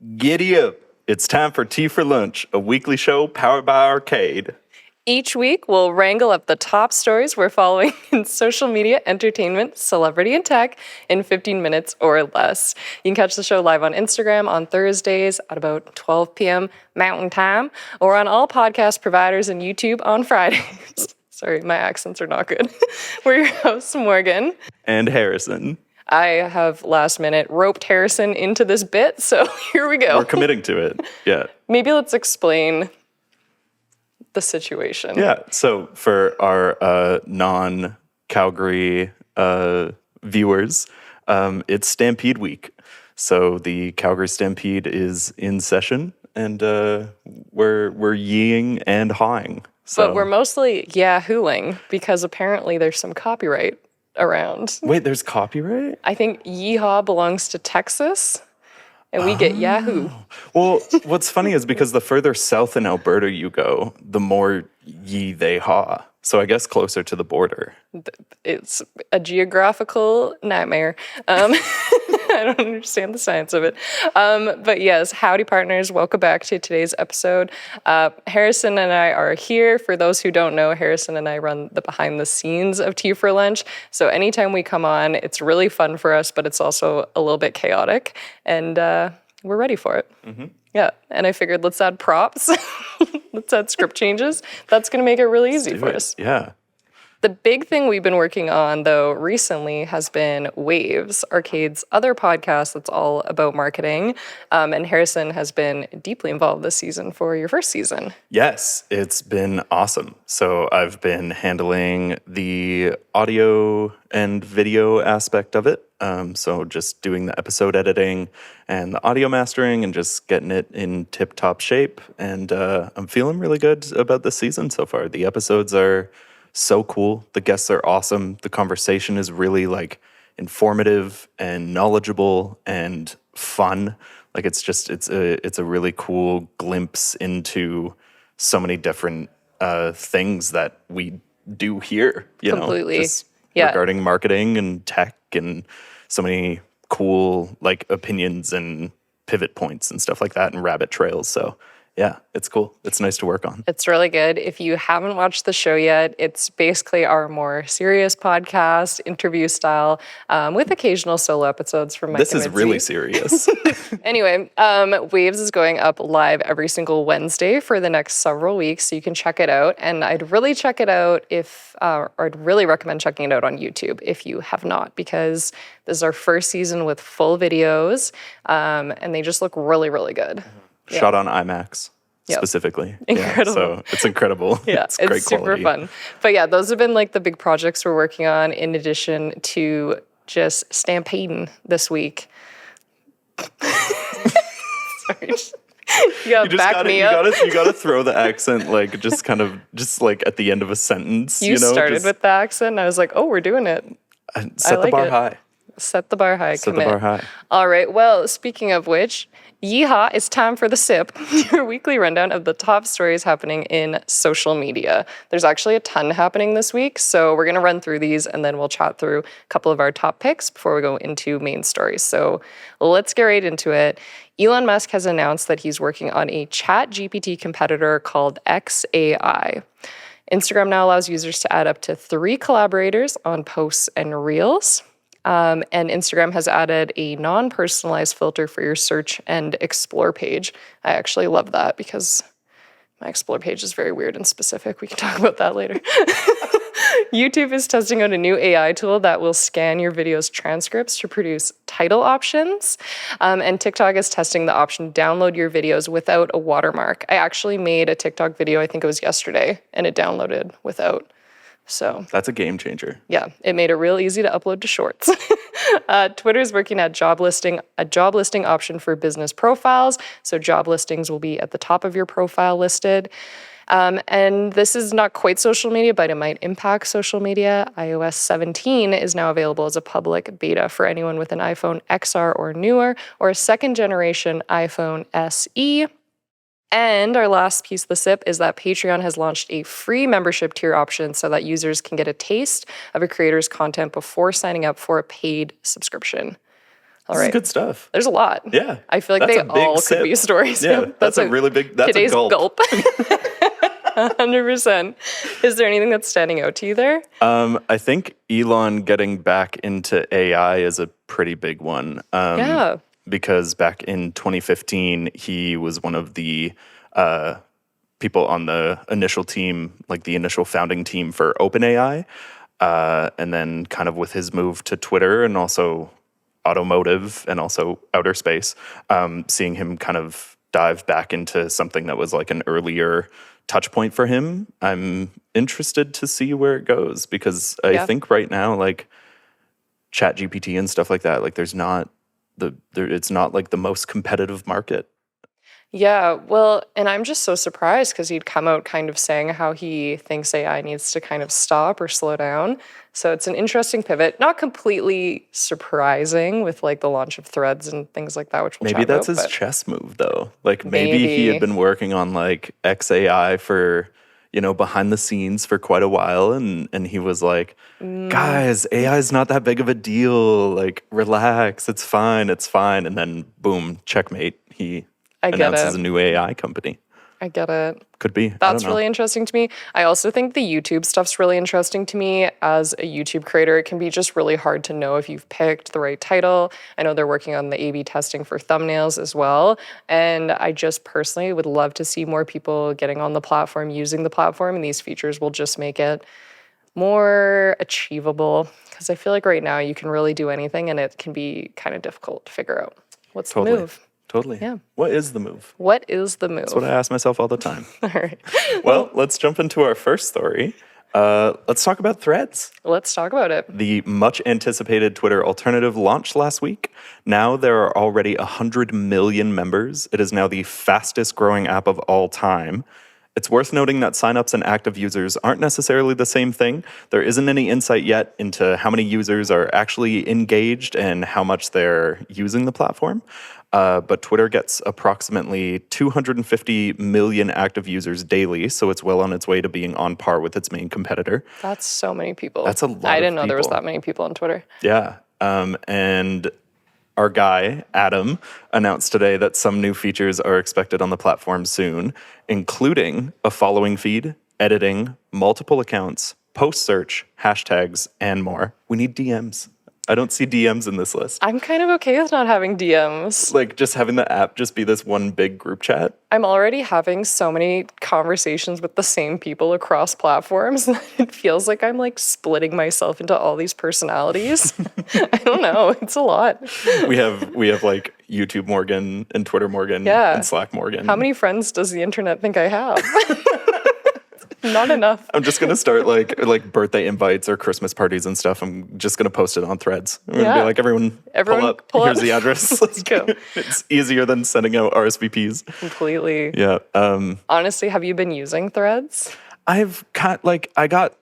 Giddy up. It's time for Tea for Lunch, a weekly show powered by Arcade. Each week, we'll wrangle up the top stories we're following in social media, entertainment, celebrity, and tech in 15 minutes or less. You can catch the show live on Instagram on Thursdays at about 12 p.m. Mountain Time, or on all podcast providers and YouTube on Fridays. Sorry, my accents are not good. We're your hosts, Morgan. And Harrison. I have last minute roped Harrison into this bit, so here we go. We're committing to it, yeah. Maybe let's explain the situation. Yeah, so for our non-Calgary viewers, it's Stampede week. So the Calgary Stampede is in session, and we're yeeing and hawing. So. But we're mostly yahooing because apparently there's some copyright around. Wait, there's copyright? I think yeehaw belongs to Texas, and we get Yahoo. Well, what's funny is because the further south in Alberta you go, the more ye they haw. So I guess closer to the border. It's a geographical nightmare. I don't understand the science of it. But yes, howdy partners, welcome back to today's episode. Harrison and I are here. For those who don't know, Harrison and I run the behind the scenes of Tea for Lunch. So anytime we come on, it's really fun for us, but it's also a little bit chaotic. And we're ready for it. Mm-hmm. Yeah, and I figured let's add props. Let's add script changes. That's going to make it really easy for us. Yeah. The big thing we've been working on, though, recently has been Waves, Arcade's other podcast that's all about marketing. And Harrison has been deeply involved this season for your first season. Yes, it's been awesome. So I've been handling the audio and video aspect of it. So just doing the episode editing and the audio mastering and just getting it in tip-top shape. And I'm feeling really good about this season so far. The episodes are so cool. The guests are awesome. The conversation is really like informative and knowledgeable and fun. Like it's a really cool glimpse into so many different things that we do here. Completely. Just regarding marketing and tech and so many cool like opinions and pivot points and stuff like that and rabbit trails. So yeah, it's cool. It's nice to work on. It's really good. If you haven't watched the show yet, it's basically our more serious podcast, interview style, with occasional solo episodes from Mike This and is Mitzi. really serious. Anyway, Waves is going up live every single Wednesday for the next several weeks, so you can check it out. And I'd really check it out or I'd really recommend checking it out on YouTube if you have not, because this is our first season with full videos, and they just look really, really good. Shot on IMAX specifically. Incredible. Yeah, so it's incredible. Yeah, it's great super quality. fun. But yeah, those have been like the big projects we're working on in addition to just Stampeding this week. Sorry. You gotta back me up. You gotta throw the accent like just like at the end of a sentence. You started with the accent and I was like, oh, we're doing it. Set the bar high. Set the bar high. Set the bar high. All right. Well, speaking of which, yeehaw, it's time for The Sip, your weekly rundown of the top stories happening in social media. There's actually a ton happening this week, so we're going to run through these and then we'll chat through a couple of our top picks before we go into main stories. So let's get right into it. Elon Musk has announced that he's working on a ChatGPT competitor called XAI. Instagram now allows users to add up to 3 collaborators on posts and reels. And Instagram has added a non-personalized filter for your search and explore page. I actually love that because my explore page is very weird and specific. We can talk about that later. YouTube is testing out a new AI tool that will scan your video's transcripts to produce title options. And TikTok is testing the option to download your videos without a watermark. I actually made a TikTok video, I think it was yesterday, and it downloaded without. So that's a game changer. Yeah, it made it real easy to upload to Shorts. Twitter is working at a job listing option for business profiles. So job listings will be at the top of your profile listed. And this is not quite social media, but it might impact social media. iOS 17 is now available as a public beta for anyone with an iPhone XR or newer, or a second generation iPhone SE. And our last piece of the sip is that Patreon has launched a free membership tier option so that users can get a taste of a creator's content before signing up for a paid subscription. All This is right. good stuff. There's a lot. Yeah. I feel like That's they a big all sip. could be stories. Yeah, that's a really big, that's a today's gulp. 100%. Is there anything that's standing out to you there? I think Elon getting back into AI is a pretty big one. Yeah. Because back in 2015, he was one of the people on the initial team, like the initial founding team for OpenAI. And then kind of with his move to Twitter and also automotive and also outer space, seeing him kind of dive back into something that was like an earlier touch point for him. I'm interested to see where it goes because I think right now, like ChatGPT and stuff like that, like it's not like the most competitive market. Yeah, well, and I'm just so surprised because he'd come out kind of saying how he thinks AI needs to kind of stop or slow down. So it's an interesting pivot. Not completely surprising with like the launch of Threads and things like that, which we'll Maybe chat that's about. his chess move though. Like maybe he had been working on like XAI for, behind the scenes for quite a while and he was like, guys, AI is not that big of a deal. Like relax, it's fine. And then boom, checkmate. He announces a new AI company. I get it. Could be. That's really interesting to me. I also think the YouTube stuff's really interesting to me. As a YouTube creator, it can be just really hard to know if you've picked the right title. I know they're working on the A/B testing for thumbnails as well. And I just personally would love to see more people getting on the platform, using the platform, and these features will just make it more achievable. Because I feel like right now you can really do anything and it can be kind of difficult to figure out. What's the move? Totally. Yeah. What is the move? What is the move? That's what I ask myself all the time. All right. Well, let's jump into our first story. Let's talk about Threads. Let's talk about it. The much anticipated Twitter alternative launched last week. Now there are already 100 million members. It is now the fastest growing app of all time. It's worth noting that signups and active users aren't necessarily the same thing. There isn't any insight yet into how many users are actually engaged and how much they're using the platform. But Twitter gets approximately 250 million active users daily, so it's well on its way to being on par with its main competitor. That's so many people. That's a lot I didn't of know there was people. that many people on Twitter. Yeah. And our guy, Adam, announced today that some new features are expected on the platform soon, including a following feed, editing, multiple accounts, post search, hashtags, and more. We need DMs. I don't see DMs in this list. I'm kind of okay with not having DMs. Like just having the app just be this one big group chat. I'm already having so many conversations with the same people across platforms. It feels like I'm like splitting myself into all these personalities. I don't know. It's a lot. We have like YouTube Morgan and Twitter Morgan and Slack Morgan. How many friends does the internet think I have? Not enough. I'm just gonna start like birthday invites or Christmas parties and stuff. I'm just gonna post it on Threads. I'm gonna be like, everyone pull up. Here's the address. Let's go. It's easier than sending out RSVPs. Completely. Yeah. Honestly, have you been using Threads? I got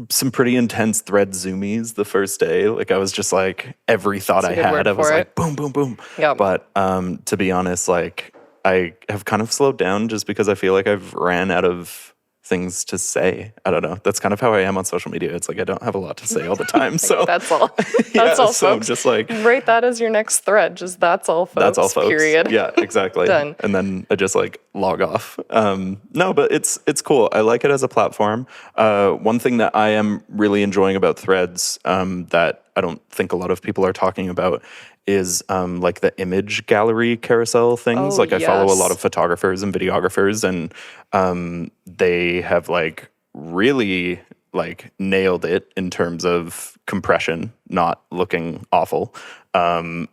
some pretty intense Thread zoomies the first day. Like I was just like every thought I had, I was like boom, boom, boom. Yeah. But to be honest, like I have kind of slowed down just because I feel like I've ran out of things to say. I don't know. That's kind of how I am on social media. It's like I don't have a lot to say all the time. So that's all. That's all, so folks. Just like write that as your next thread. Just that's all, folks. That's all, folks. Period. Yeah, exactly. Done. And then I just like log off. No, but it's cool. I like it as a platform. One thing that I am really enjoying about Threads that I don't think a lot of people are talking about is like the image gallery carousel things. I follow a lot of photographers and videographers, and they have like really like nailed it in terms of compression, not looking awful. And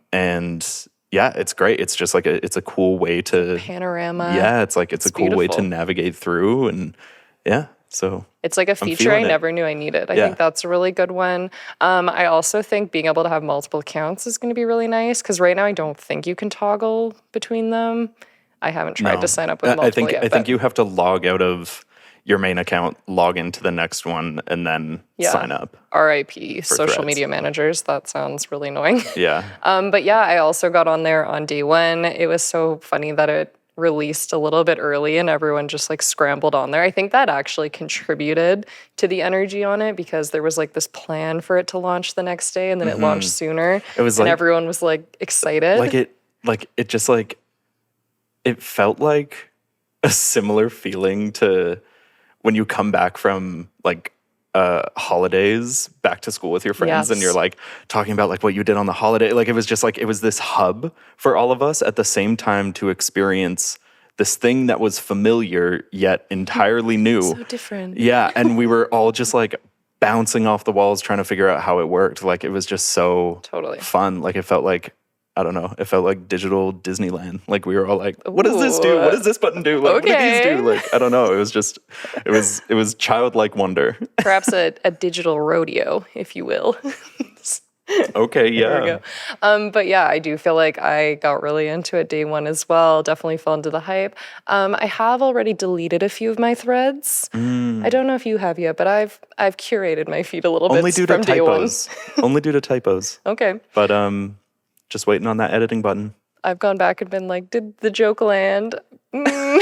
yeah, it's great. It's just like it's a cool way to panorama. Yeah, it's a cool way to navigate through, and yeah. So it's like a feature I never knew I needed. I think that's a really good one. I also think being able to have multiple accounts is going to be really nice because right now I don't think you can toggle between them. I haven't tried to sign up with multiple yet. I think you have to log out of your main account, log into the next one, and then sign up. RIP, social media managers. That sounds really annoying. Yeah. But yeah, I also got on there on day one. It was so funny that it released a little bit early and everyone just like scrambled on there. I think that actually contributed to the energy on it because there was like this plan for it to launch the next day and then it launched sooner. It was and like everyone was like excited. it just like it felt like a similar feeling to when you come back from like holidays back to school with your friends and you're Yes. like talking about like what you did on the holiday. Like it was just like it was this hub for all of us at the same time to experience this thing that was familiar yet entirely new. So different. Yeah, and we were all just like bouncing off the walls trying to figure out how it worked. Like it was just so Totally. fun. Like it felt like I don't know. It felt like digital Disneyland. Like we were all like, "What does this do? What does this button do? Like, what do these do?" Like I don't know. It was just, it was childlike wonder. Perhaps a digital rodeo, if you will. Okay, yeah. There we go. But yeah, I do feel like I got really into it day one as well. Definitely fell into the hype. I have already deleted a few of my threads. I don't know if you have yet, but I've curated my feed a little Only bit due to from day one. typos. Only due to typos. Okay. But just waiting on that editing button. I've gone back and been like, did the joke land? Maybe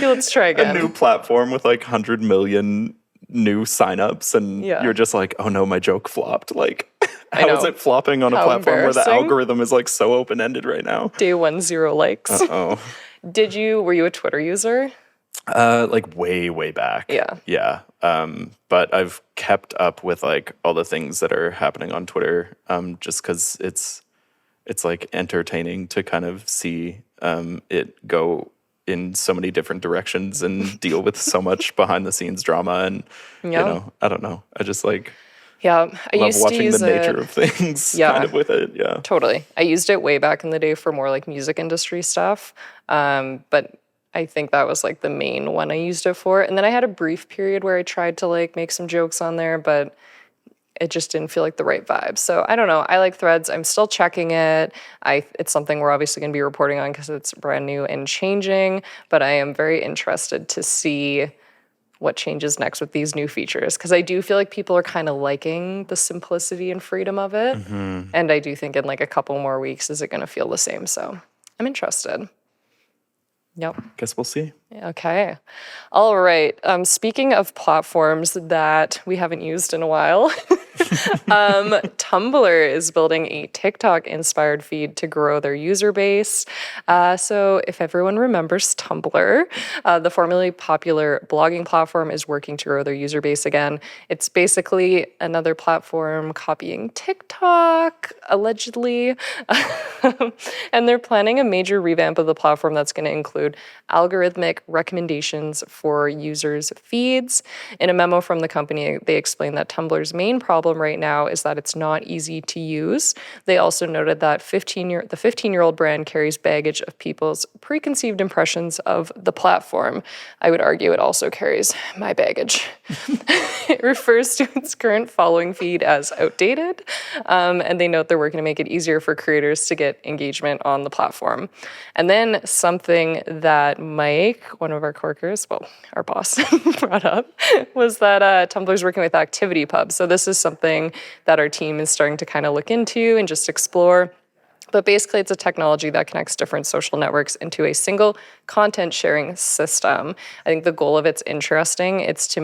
let's try again. A new platform with like 100 million new signups, and Yeah. you're just like, oh no, my joke flopped. Like, I how is know. it flopping on a How platform where the embarrassing. algorithm is like so open ended right now? Day one, 0 likes. Oh, Were you a Twitter user? like way back. Yeah. Yeah. But I've kept up with like all the things that are happening on Twitter, just because it's like entertaining to kind of see it go in so many different directions and deal with so much behind the scenes drama. And you Yeah. know, I don't know. I just like Yeah. I love used to watching use the nature it. of things Yeah. kind of with it. Yeah. Totally. I used it way back in the day for more like music industry stuff. But I think that was like the main one I used it for. And then I had a brief period where I tried to like make some jokes on there, but it just didn't feel like the right vibe. So I don't know. I like Threads. I'm still checking it. It's something we're obviously going to be reporting on because it's brand new and changing. But I am very interested to see what changes next with these new features because I do feel like people are kind of liking the simplicity and freedom of it. And I do think in like a couple more weeks, is it going to feel the same? So I'm interested. Yep. Guess we'll see. Okay. All right. Speaking of platforms that we haven't used in a while, Tumblr is building a TikTok-inspired feed to grow their user base. So if everyone remembers Tumblr, the formerly popular blogging platform is working to grow their user base again. It's basically another platform copying TikTok, allegedly. And they're planning a major revamp of the platform that's going to include algorithmic recommendations for users' feeds. In a memo from the company, they explained that Tumblr's main problem right now is that it's not easy to use. They also noted that the 15-year-old brand carries baggage of people's preconceived impressions of the platform. I would argue it also carries my baggage. It refers to its current following feed as outdated, and they note they're working to make it easier for creators to get engagement on the platform. And then something that Mike, one of our coworkers, well, our boss, brought up was that Tumblr's working with ActivityPub. So this is something that our team is starting to kind of look into and just explore. But basically, it's a technology that connects different social networks into a single content sharing system. I think the goal of it's interesting. It's to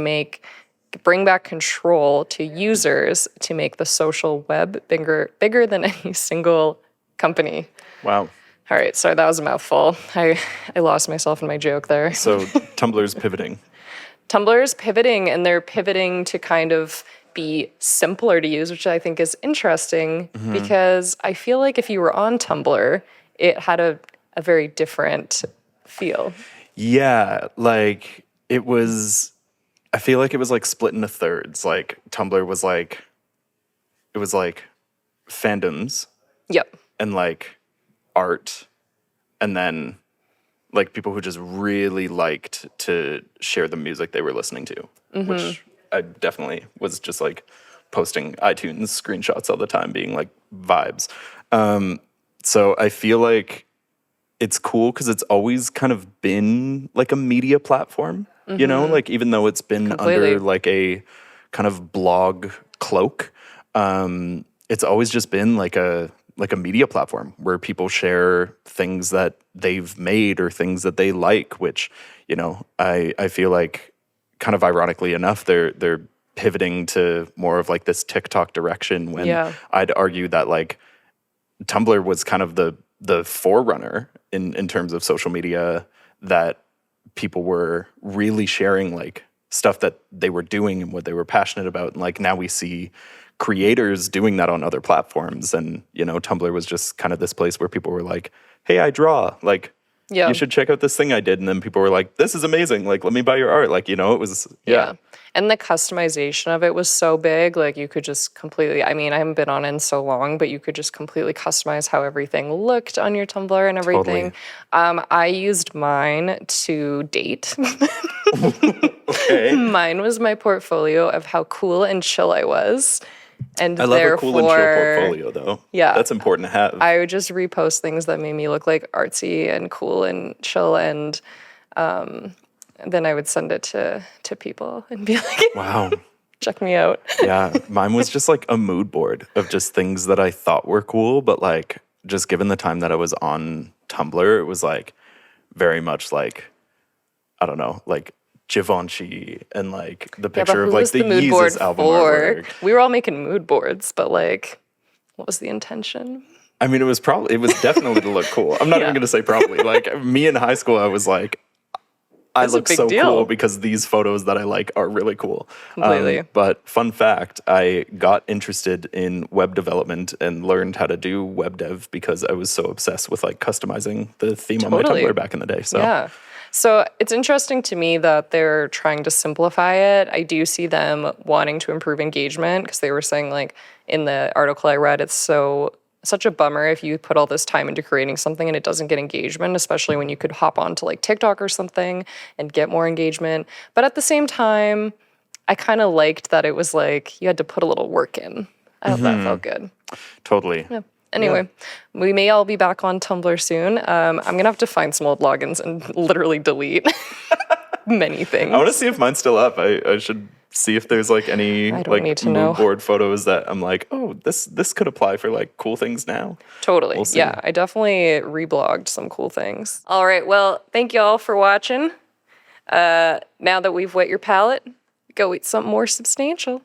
bring back control to users to make the social web bigger than any single company. Wow. All right, sorry, that was a mouthful. I lost myself in my joke there. So Tumblr's pivoting. Tumblr's pivoting, and they're pivoting to kind of be simpler to use, which I think is interesting because I feel like if you were on Tumblr, it had a very different feel. Yeah, like it was, I feel like it was like split into thirds. Like Tumblr was like, it was like fandoms Yep. and like art, and then like people who just really liked to share the music they were listening to, which I definitely was just like posting iTunes screenshots all the time being like vibes. So I feel like it's cool because it's always kind of been like a media platform, you know, like even though it's been Completely. under like a kind of blog cloak, it's always just been like a like a media platform where people share things that they've made or things that they like, which, you know, I feel like kind of ironically enough, they're pivoting to more of like this TikTok direction when Yeah. I'd argue that like Tumblr was kind of the forerunner in terms of social media, that people were really sharing like stuff that they were doing and what they were passionate about. And like now we see creators doing that on other platforms. And, you know, Tumblr was just kind of this place where people were like, hey, I draw. Like, Yeah. you should check out this thing I did. And then people were like, this is amazing. Like, let me buy your art. Like, you know, it was, yeah. And the customization of it was so big. Like you could just completely, I mean, I haven't been on it in so long, but you could just completely customize how everything looked on your Tumblr and everything. I used mine to date. Okay. Mine was my portfolio of how cool and chill I was. And I love a therefore, cool and chill portfolio, though. Yeah. That's important to have. I would just repost things that made me look like artsy and cool and chill, and then I would send it to people and be like, Wow. check me out. Yeah, mine was just like a mood board of just things that I thought were cool, but like just given the time that I was on Tumblr, it was like very much like, I don't know, like Givenchy and like the picture of like the mood board Yeezus album for? artwork. We were all making mood boards, but like, what was the intention? I mean, it was definitely to look cool. I'm not even going to say probably. Like me in high school, I was like, I It's a look big so deal. cool because these photos that I like are really cool. Completely. But fun fact, I got interested in web development and learned how to do web dev because I was so obsessed with like customizing the theme on my Totally. Tumblr back in the day. So Yeah. So it's interesting to me that they're trying to simplify it. I do see them wanting to improve engagement because they were saying like in the article I read, it's such a bummer if you put all this time into creating something and it doesn't get engagement, especially when you could hop onto like TikTok or something and get more engagement. But at the same time, I kind of liked that it was like you had to put a little work in. I thought that felt good. totally. Yeah. Anyway, we may all be back on Tumblr soon. I'm going to have to find some old logins and literally delete many things. I want to see if mine's still up. I should see if there's like any I don't like need to mood know. board photos that I'm like, oh, this could apply for like cool things now. Totally. We'll see. Yeah, I definitely reblogged some cool things. All right. Well, thank you all for watching. Now that we've whet your palate, go eat something more substantial.